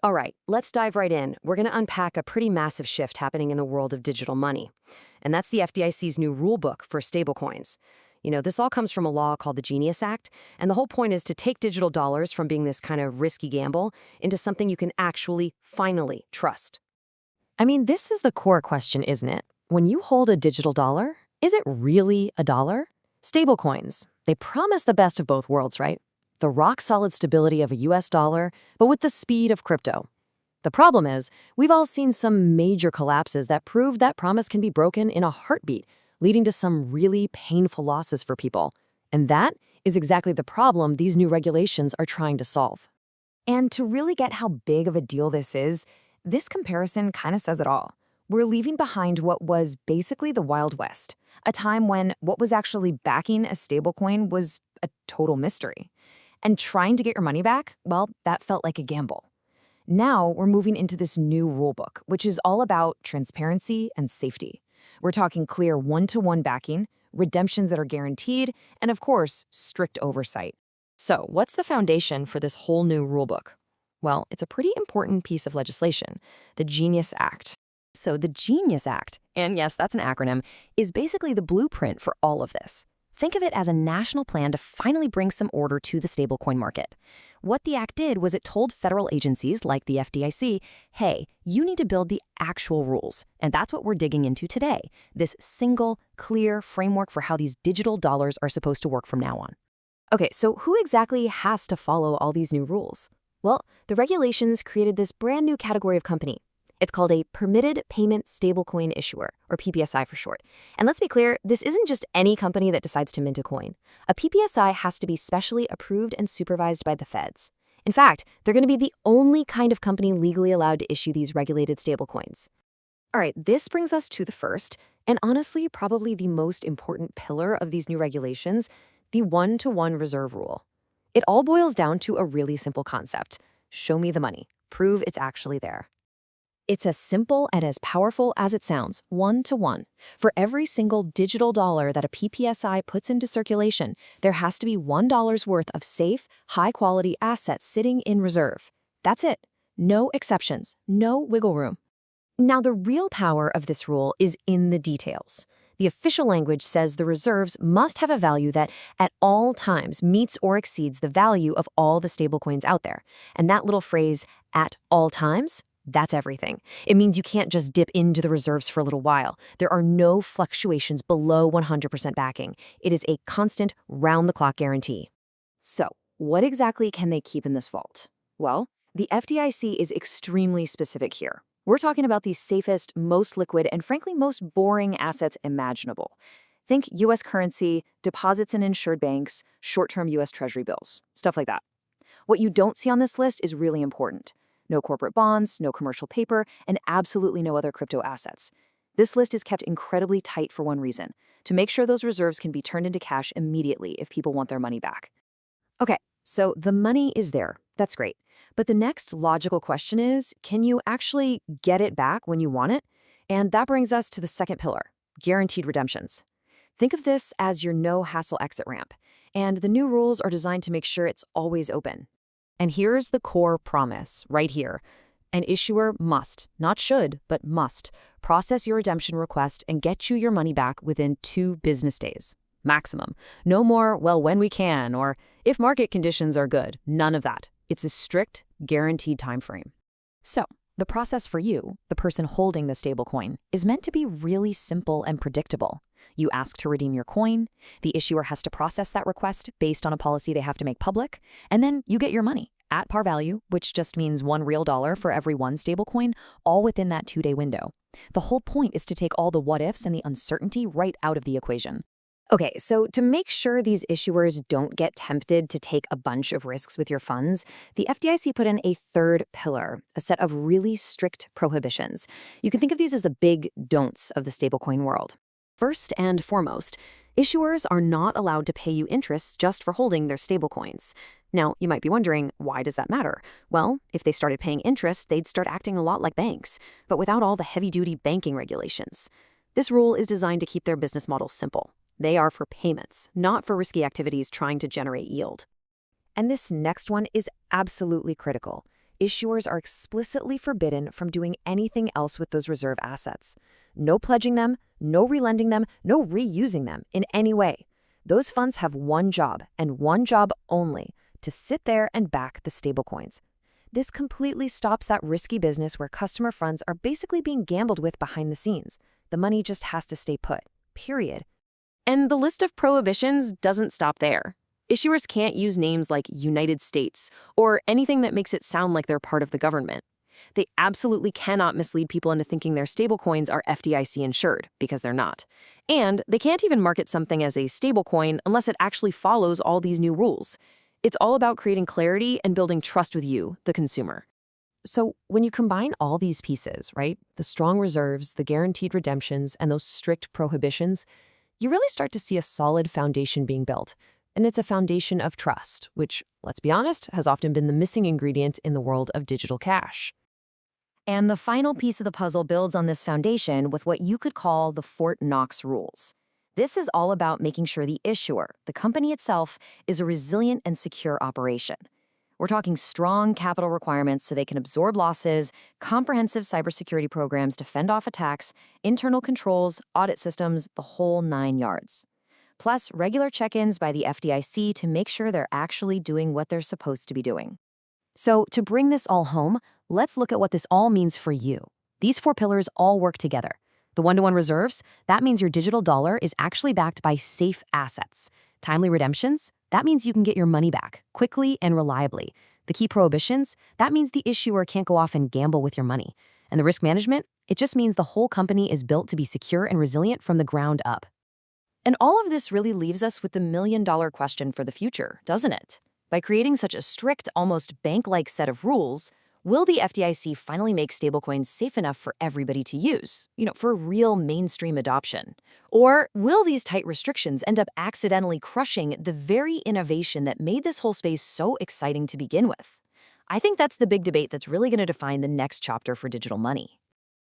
All right, let's dive right in. We're going to unpack a pretty massive shift happening in the world of digital money. And that's the FDIC's new rulebook for stablecoins. This all comes from a law called the Genius Act, and the whole point is to take digital dollars from being this kind of risky gamble into something you can actually, finally trust. I mean, this is the core question, isn't it? When you hold a digital dollar, is it really a dollar? Stablecoins, they promise the best of both worlds, right? The rock-solid stability of a US dollar, but with the speed of crypto. The problem is, we've all seen some major collapses that prove that promise can be broken in a heartbeat, leading to some really painful losses for people. And that is exactly the problem these new regulations are trying to solve. And to really get how big of a deal this is, this comparison kind of says it all. We're leaving behind what was basically the Wild West, a time when what was actually backing a stablecoin was a total mystery. And trying to get your money back, well, that felt like a gamble. Now we're moving into this new rulebook, which is all about transparency and safety. We're talking clear one-to-one backing, redemptions that are guaranteed, and of course, strict oversight. So what's the foundation for this whole new rulebook? Well, it's a pretty important piece of legislation, the Genius Act. So the Genius Act, and yes, that's an acronym, is basically the blueprint for all of this. Think of it as a national plan to finally bring some order to the stablecoin market. What the act did was it told federal agencies like the FDIC, hey, you need to build the actual rules. And that's what we're digging into today, this single, clear framework for how these digital dollars are supposed to work from now on. Okay, so who exactly has to follow all these new rules? Well, the regulations created this brand new category of company. It's called a Permitted Payment Stablecoin Issuer, or PPSI for short. And let's be clear, this isn't just any company that decides to mint a coin. A PPSI has to be specially approved and supervised by the feds. In fact, they're going to be the only kind of company legally allowed to issue these regulated stablecoins. All right, this brings us to the first, and honestly, probably the most important pillar of these new regulations, the one-to-one reserve rule. It all boils down to a really simple concept. Show me the money. Prove it's actually there. It's as simple and as powerful as it sounds, one-to-one. For every single digital dollar that a PPSI puts into circulation, there has to be $1 worth of safe, high-quality assets sitting in reserve. That's it. No exceptions, no wiggle room. Now, the real power of this rule is in the details. The official language says the reserves must have a value that, at all times, meets or exceeds the value of all the stablecoins out there. And that little phrase, at all times, that's everything. It means you can't just dip into the reserves for a little while. There are no fluctuations below 100% backing. It is a constant, round-the-clock guarantee. So, what exactly can they keep in this vault? Well, the FDIC is extremely specific here. We're talking about the safest, most liquid, and frankly, most boring assets imaginable. Think U.S. currency, deposits in insured banks, short-term U.S. Treasury bills, stuff like that. What you don't see on this list is really important. No corporate bonds, no commercial paper, and absolutely no other crypto assets. This list is kept incredibly tight for one reason, to make sure those reserves can be turned into cash immediately if people want their money back. Okay, so the money is there. That's great. But the next logical question is, can you actually get it back when you want it? And that brings us to the second pillar, guaranteed redemptions. Think of this as your no-hassle exit ramp, and the new rules are designed to make sure it's always open. And here's the core promise, right here. An issuer must, not should, but must, process your redemption request and get you your money back within 2 business days. Maximum. No more, well, when we can, or if market conditions are good. None of that. It's a strict, guaranteed time frame. So, the process for you, the person holding the stablecoin, is meant to be really simple and predictable. You ask to redeem your coin, the issuer has to process that request based on a policy they have to make public, and then you get your money at par value, which just means $1 real for every 1 stablecoin, all within that 2-day window. The whole point is to take all the what-ifs and the uncertainty right out of the equation. Okay, so to make sure these issuers don't get tempted to take a bunch of risks with your funds, the FDIC put in a third pillar, a set of really strict prohibitions. You can think of these as the big don'ts of the stablecoin world. First and foremost, issuers are not allowed to pay you interest just for holding their stablecoins. Now, you might be wondering, why does that matter? Well, if they started paying interest, they'd start acting a lot like banks, but without all the heavy-duty banking regulations. This rule is designed to keep their business model simple. They are for payments, not for risky activities trying to generate yield. And this next one is absolutely critical. issuers are explicitly forbidden from doing anything else with those reserve assets. No pledging them, no relending them, no reusing them in any way. Those funds have one job, and one job only, to sit there and back the stablecoins. This completely stops that risky business where customer funds are basically being gambled with behind the scenes. The money just has to stay put, period. And the list of prohibitions doesn't stop there. Issuers can't use names like United States or anything that makes it sound like they're part of the government. They absolutely cannot mislead people into thinking their stablecoins are FDIC insured, because they're not. And they can't even market something as a stablecoin unless it actually follows all these new rules. It's all about creating clarity and building trust with you, the consumer. So when you combine all these pieces, right, the strong reserves, the guaranteed redemptions, and those strict prohibitions, you really start to see a solid foundation being built. And it's a foundation of trust, which, let's be honest, has often been the missing ingredient in the world of digital cash. And the final piece of the puzzle builds on this foundation with what you could call the Fort Knox rules. This is all about making sure the issuer, the company itself, is a resilient and secure operation. We're talking strong capital requirements so they can absorb losses, comprehensive cybersecurity programs to fend off attacks, internal controls, audit systems, the whole 9 yards. Plus, regular check-ins by the FDIC to make sure they're actually doing what they're supposed to be doing. So, to bring this all home, let's look at what this all means for you. These 4 pillars all work together. The one-to-one reserves, that means your digital dollar is actually backed by safe assets. Timely redemptions, that means you can get your money back quickly and reliably. The key prohibitions, that means the issuer can't go off and gamble with your money. And the risk management, it just means the whole company is built to be secure and resilient from the ground up. And all of this really leaves us with the million-dollar question for the future, doesn't it? By creating such a strict, almost bank-like set of rules, will the FDIC finally make stablecoins safe enough for everybody to use, for real mainstream adoption? Or will these tight restrictions end up accidentally crushing the very innovation that made this whole space so exciting to begin with? I think that's the big debate that's really going to define the next chapter for digital money.